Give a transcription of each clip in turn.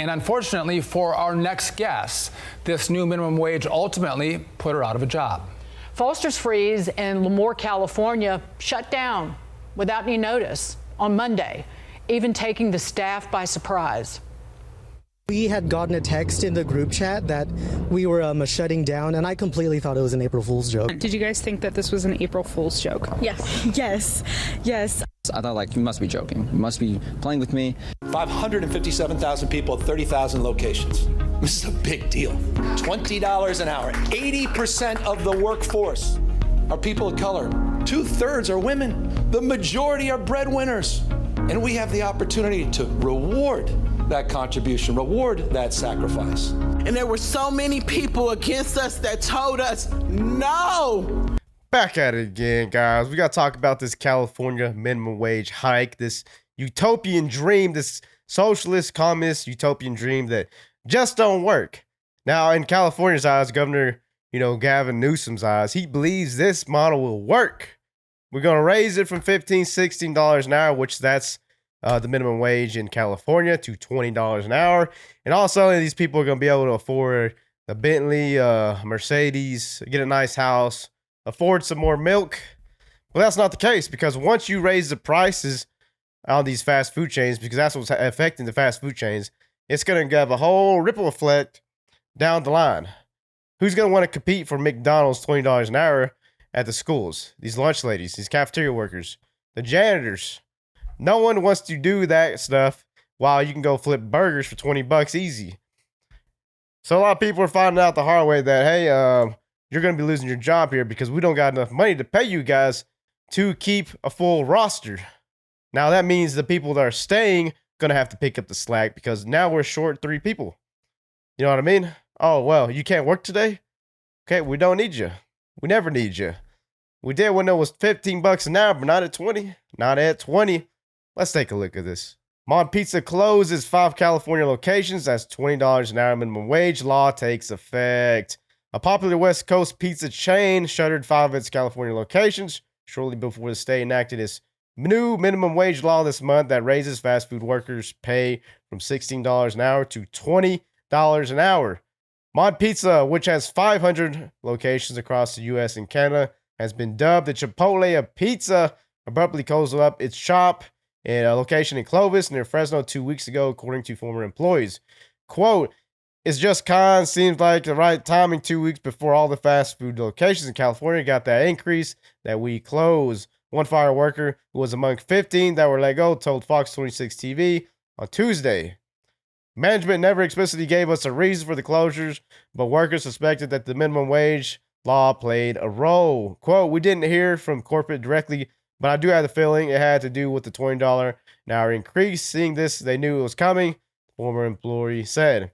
And unfortunately for our next guest, this new minimum wage ultimately put her out of a job. Foster's Freeze in Lemoore, California shut down without any notice on Monday, even taking the staff by surprise. We had gotten a text in the group chat that we were shutting down, and I completely thought it was an April Fool's joke. Did you guys think that this was an April Fool's joke? Yes. I thought, like, you must be joking. You must be playing with me. 557,000 people at 30,000 locations. This is a big deal. $20 an hour. 80% of the workforce are people of color. 2/3 are women. The majority are breadwinners. And we have the opportunity to reward that contribution, reward that sacrifice. And there were so many people against us that told us no. Back at it again, guys. We got to talk about this California minimum wage hike, this utopian dream, this socialist, communist utopian dream that just don't work. Now, in California's eyes, Governor, Gavin Newsom's eyes, he believes this model will work. We're going to raise it from $15, $16 an hour, which that's the minimum wage in California, to $20 an hour. And also, these people are going to be able to afford the Bentley, Mercedes, get a nice house, afford some more milk. Well, that's not the case, because once you raise the prices on these fast food chains, because that's what's affecting the fast food chains, it's going to have a whole ripple effect down the line. Who's going to want to compete for McDonald's $20 an hour at the schools? These lunch ladies, these cafeteria workers, the janitors. No one wants to do that stuff while you can go flip burgers for $20 easy. So a lot of people are finding out the hard way that, hey, you're going to be losing your job here because we don't got enough money to pay you guys to keep a full roster. Now that means the people that are staying going to have to pick up the slack, because now we're short 3 people. You know what I mean? Oh, well, you can't work today? Okay, we don't need you. We never need you. We did when it was $15 an hour, but not at 20. Not at 20. Let's take a look at this. Mod Pizza closes 5 California locations. That's $20 an hour minimum wage. Law takes effect. A popular West Coast pizza chain shuttered 5 of its California locations shortly before the state enacted its new minimum wage law this month that raises fast food workers' pay from $16 an hour to $20 an hour. Mod Pizza, which has 500 locations across the U.S. and Canada, has been dubbed the Chipotle of pizza, abruptly closed up its shop in a location in Clovis near Fresno 2 weeks ago, according to former employees. Quote, "It's just seems like the right timing 2 weeks before all the fast food locations in California got that increase that we close." One fire worker who was among 15 that were let go told Fox 26 TV on Tuesday. "Management never explicitly gave us a reason for the closures, but workers suspected that the minimum wage law played a role." Quote, "We didn't hear from corporate directly, but I do have the feeling it had to do with the $20 an hour increase. Seeing this, they knew it was coming," the former employee said.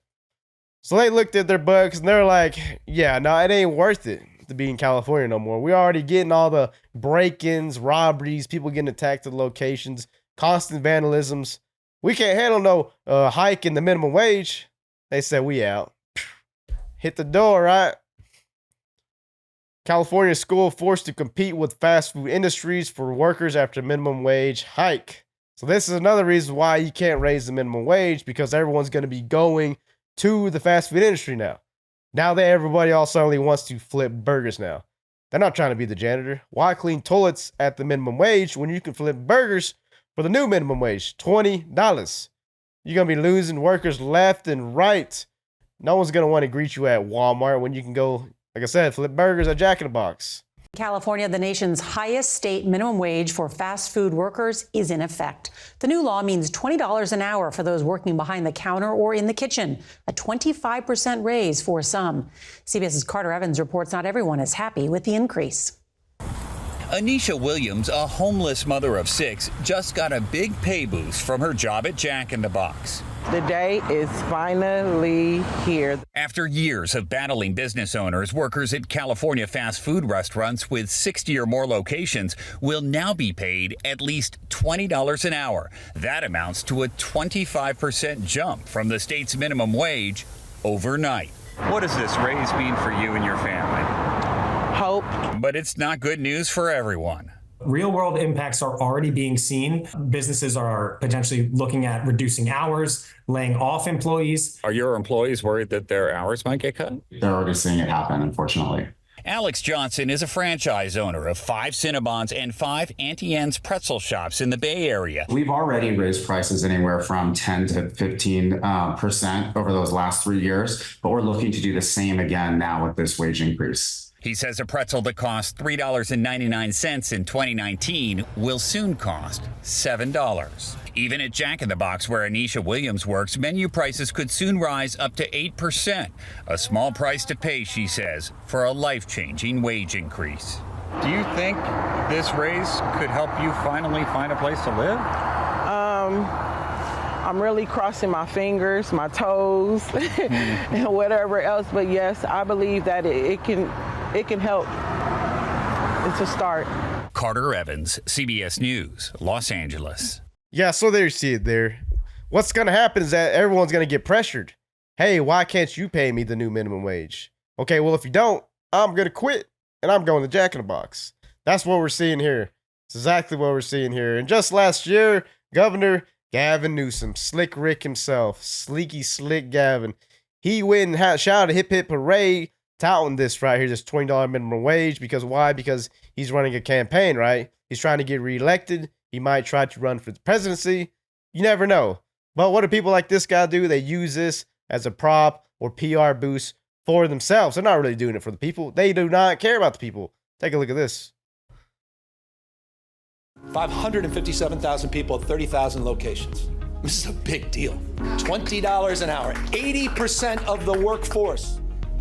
So they looked at their books and they're like, yeah, no, it ain't worth it to be in California no more. We're already getting all the break-ins, robberies, people getting attacked at locations, constant vandalisms. We can't handle no hike in the minimum wage. They said, we out. Hit the door, right? California school forced to compete with fast food industries for workers after minimum wage hike. So this is another reason why you can't raise the minimum wage, because everyone's going to be going to the fast food industry now. Now that everybody all suddenly wants to flip burgers now. They're not trying to be the janitor. Why clean toilets at the minimum wage when you can flip burgers for the new minimum wage, $20? You're going to be losing workers left and right. No one's going to want to greet you at Walmart when you can go, like I said, flip burgers at Jack in the Box. California, the nation's highest state minimum wage for fast food workers, is in effect. The new law means $20 an hour for those working behind the counter or in the kitchen, a 25% raise for some. CBS's Carter Evans reports not everyone is happy with the increase. Anisha Williams, a homeless mother of 6, just got a big pay boost from her job at Jack in the Box. The day is finally here. After years of battling business owners, workers at California fast food restaurants with 60 or more locations will now be paid at least $20 an hour. That amounts to a 25% jump from the state's minimum wage overnight. What does this raise mean for you and your family? Hope. But it's not good news for everyone. Real world impacts are already being seen. Businesses are potentially looking at reducing hours, laying off employees. Are your employees worried that their hours might get cut? They're already seeing it happen, unfortunately. Alex Johnson is a franchise owner of 5 Cinnabons and 5 Auntie Anne's pretzel shops in the Bay Area. We've already raised prices anywhere from 10 to 15% over those last 3 years, but we're looking to do the same again now with this wage increase. He says a pretzel that cost $3.99 in 2019 will soon cost $7. Even at Jack in the Box, where Anisha Williams works, menu prices could soon rise up to 8%. A small price to pay, she says, for a life-changing wage increase. Do you think this raise could help you finally find a place to live? I'm really crossing my fingers, my toes, and whatever else. But yes, I believe that it can help. It's a start. Carter Evans, CBS News, Los Angeles. Yeah, so there you see it there. What's going to happen is that everyone's going to get pressured. Hey, why can't you pay me the new minimum wage? Okay, well, if you don't, I'm going to quit, and I'm going to Jack in the Box. That's what we're seeing here. It's exactly what we're seeing here. And just last year, Governor Gavin Newsom, Slick Rick himself, Sleeky Slick Gavin, he went and shouted a hip hip hooray, touting this right here, this $20 minimum wage. Because why? Because he's running a campaign, right? He's trying to get reelected. He might try to run for the presidency. You never know. But what do people like this guy do? They use this as a prop or PR boost for themselves. They're not really doing it for the people. They do not care about the people. Take a look at this. 557,000 people, 30,000 locations. This is a big deal. $20 an hour. 80% of the workforce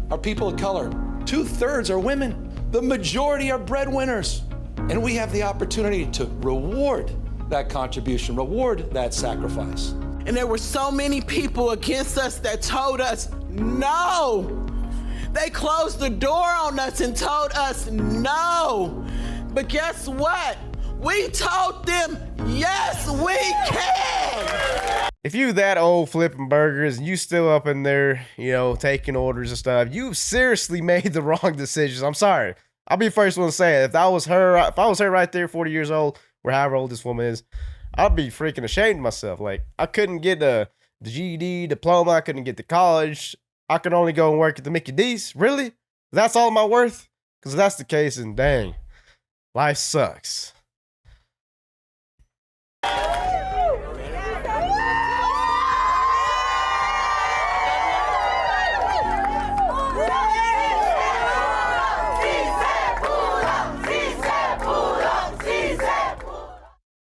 are people of color. 2/3 are women. The majority are breadwinners. And we have the opportunity to reward that contribution, reward that sacrifice. And there were so many people against us that told us no. They closed the door on us and told us no. But guess what? We told them, yes, we can. If you that old flipping burgers and you still up in there, taking orders and stuff, you've seriously made the wrong decisions. I'm sorry. I'll be the first one to say it. If I was her right there, 40 years old, or however old this woman is, I'd be freaking ashamed of myself. Like, I couldn't get the GED diploma. I couldn't get to college. I could only go and work at the Mickey D's. Really? That's all my worth? Because if that's the case, then dang, life sucks.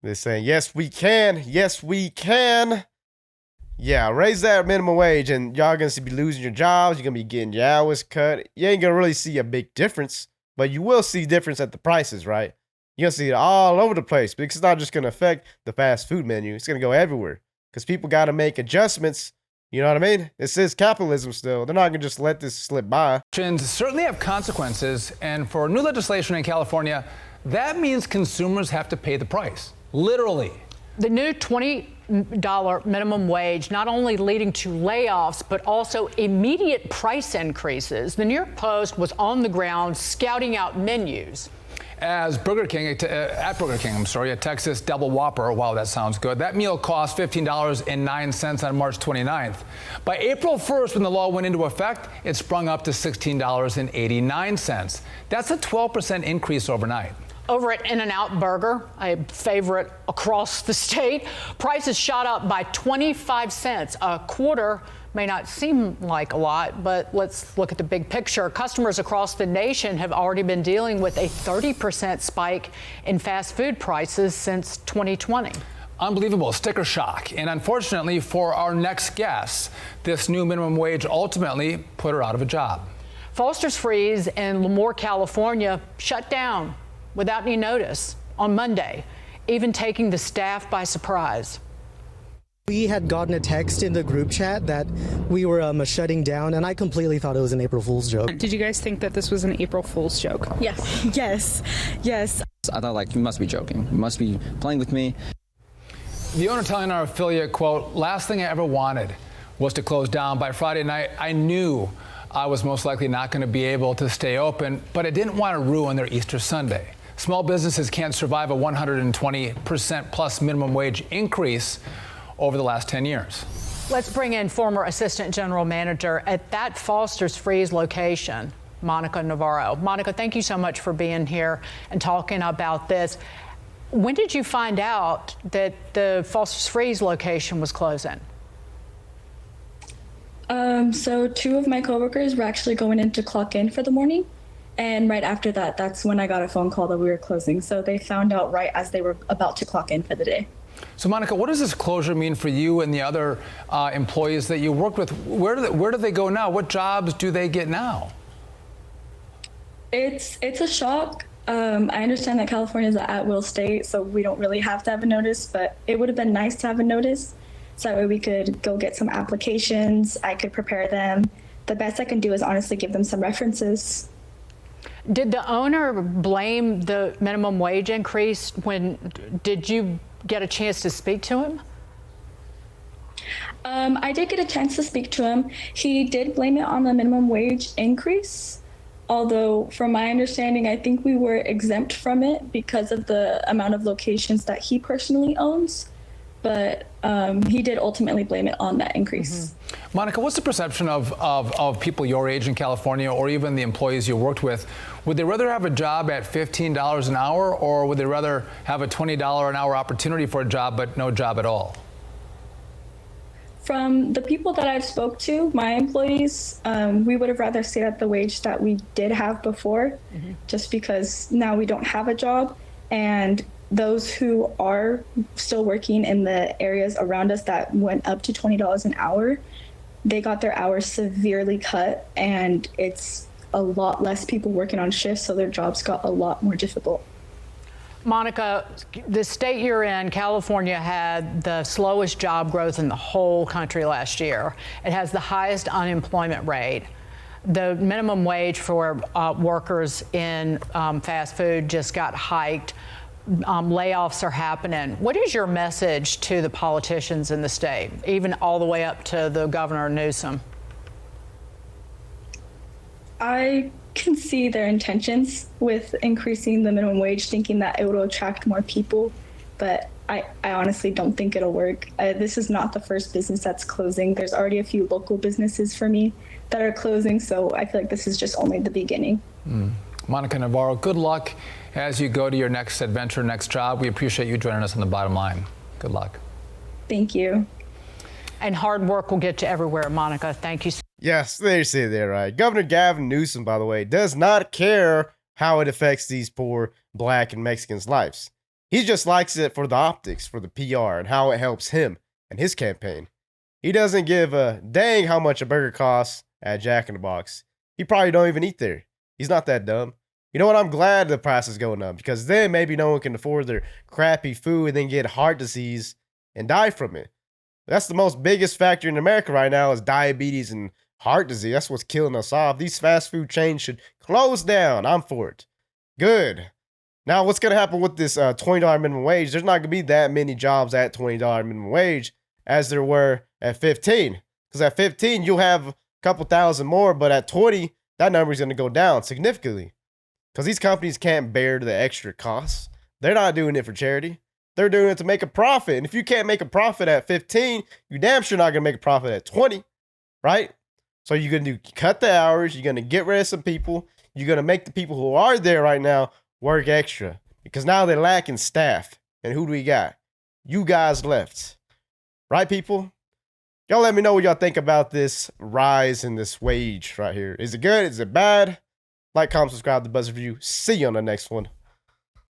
They're saying, yes, we can. Yes, we can. Yeah, raise that minimum wage and y'all going to be losing your jobs. You're going to be getting your hours cut. You ain't going to really see a big difference, but you will see difference at the prices, right? You're going to see it all over the place because it's not just going to affect the fast food menu. It's going to go everywhere because people got to make adjustments. You know what I mean? This is capitalism still. They're not going to just let this slip by. Certainly have consequences. And for new legislation in California, that means consumers have to pay the price. Literally. The new $20 minimum wage not only leading to layoffs, but also immediate price increases. The New York Post was on the ground scouting out menus. At Burger King, a Texas Double Whopper. Wow, that sounds good. That meal cost $15.09 on March 29th. By April 1st, when the law went into effect, it sprung up to $16.89. That's a 12% increase overnight. Over at In-N-Out Burger, a favorite across the state, prices shot up by 25 cents. A quarter may not seem like a lot, but let's look at the big picture. Customers across the nation have already been dealing with a 30% spike in fast food prices since 2020. Unbelievable, sticker shock. And unfortunately for our next guest, this new minimum wage ultimately put her out of a job. Foster's Freeze in Lemoore, California shut down without any notice on Monday, even taking the staff by surprise. We had gotten a text in the group chat that we were shutting down, and I completely thought it was an April Fool's joke. Did you guys think that this was an April Fool's joke? Yes. Yes. I thought, you must be joking. You must be playing with me. The owner telling our affiliate, quote, last thing I ever wanted was to close down. By Friday night, I knew I was most likely not going to be able to stay open, but I didn't want to ruin their Easter Sunday. Small businesses can't survive a 120% plus minimum wage increase over the last 10 years. Let's bring in former Assistant General Manager at that Foster's Freeze location, Monica Navarro. Monica, thank you so much for being here and talking about this. When did you find out that the Foster's Freeze location was closing? So 2 of my coworkers were actually going in to clock in for the morning. And right after that, that's when I got a phone call that we were closing. So they found out right as they were about to clock in for the day. So, Monica, what does this closure mean for you and the other employees that you worked with? Where do they go now? What jobs do they get now? It's a shock. I understand that California is an at-will state, so we don't really have to have a notice, but it would have been nice to have a notice. So that way we could go get some applications. I could prepare them. The best I can do is honestly give them some references. Did the owner blame the minimum wage increase? Did you get a chance to speak to him? I did get a chance to speak to him. He did blame it on the minimum wage increase. Although, from my understanding, I think we were exempt from it because of the amount of locations that he personally owns. But he did ultimately blame it on that increase. Mm-hmm. Monica, what's the perception of people your age in California, or even the employees you worked with? Would they rather have a job at $15 an hour, or would they rather have a $20 an hour opportunity for a job but no job at all? From the people that I've spoke to, my employees, we would have rather stayed at the wage that we did have before, just because now we don't have a job. And those who are still working in the areas around us that went up to $20 an hour, they got their hours severely cut, and it's a lot less people working on shifts, so their jobs got a lot more difficult. Monica, the state you're in, California, had the slowest job growth in the whole country last year. It has the highest unemployment rate. The minimum wage for workers in fast food just got hiked. Layoffs are happening. What is your message to the politicians in the state, even all the way up to the Governor Newsom? I can see their intentions with increasing the minimum wage, thinking that it will attract more people, but I honestly don't think it'll work. This is not the first business that's closing. There's already a few local businesses for me that are closing, so I feel like this is just only the beginning. Monica Navarro, good luck as you go to your next adventure, next job. We appreciate you joining us on The Bottom Line. Good luck. Thank you. And hard work will get you everywhere, Monica. Thank you. Yes, they say that right. Governor Gavin Newsom, by the way, does not care how it affects these poor Black and Mexicans' lives. He just likes it for the optics, for the PR, and how it helps him and his campaign. He doesn't give a dang how much a burger costs at Jack in the Box. He probably don't even eat there. He's not that dumb. You know what? I'm glad the price is going up, because then maybe no one can afford their crappy food and then get heart disease and die from it. That's the most biggest factor in America right now, is diabetes and heart disease. That's what's killing us off. These fast food chains should close down. I'm for it. Good. Now, what's going to happen with this $20 minimum wage? There's not going to be that many jobs at $20 minimum wage as there were at 15. Because at 15, you'll have a couple thousand more, but at 20, that number is going to go down significantly. Because these companies can't bear the extra costs. They're not doing it for charity. They're doing it to make a profit. And if you can't make a profit at 15, you damn sure not going to make a profit at 20, right? So you're going to cut the hours. You're going to get rid of some people. You're going to make the people who are there right now work extra, because now they're lacking staff. And who do we got? You guys left. Right, people? Y'all let me know what y'all think about this rise in this wage right here. Is it good? Is it bad? Like, comment, subscribe to Buzz Review. See you on the next one.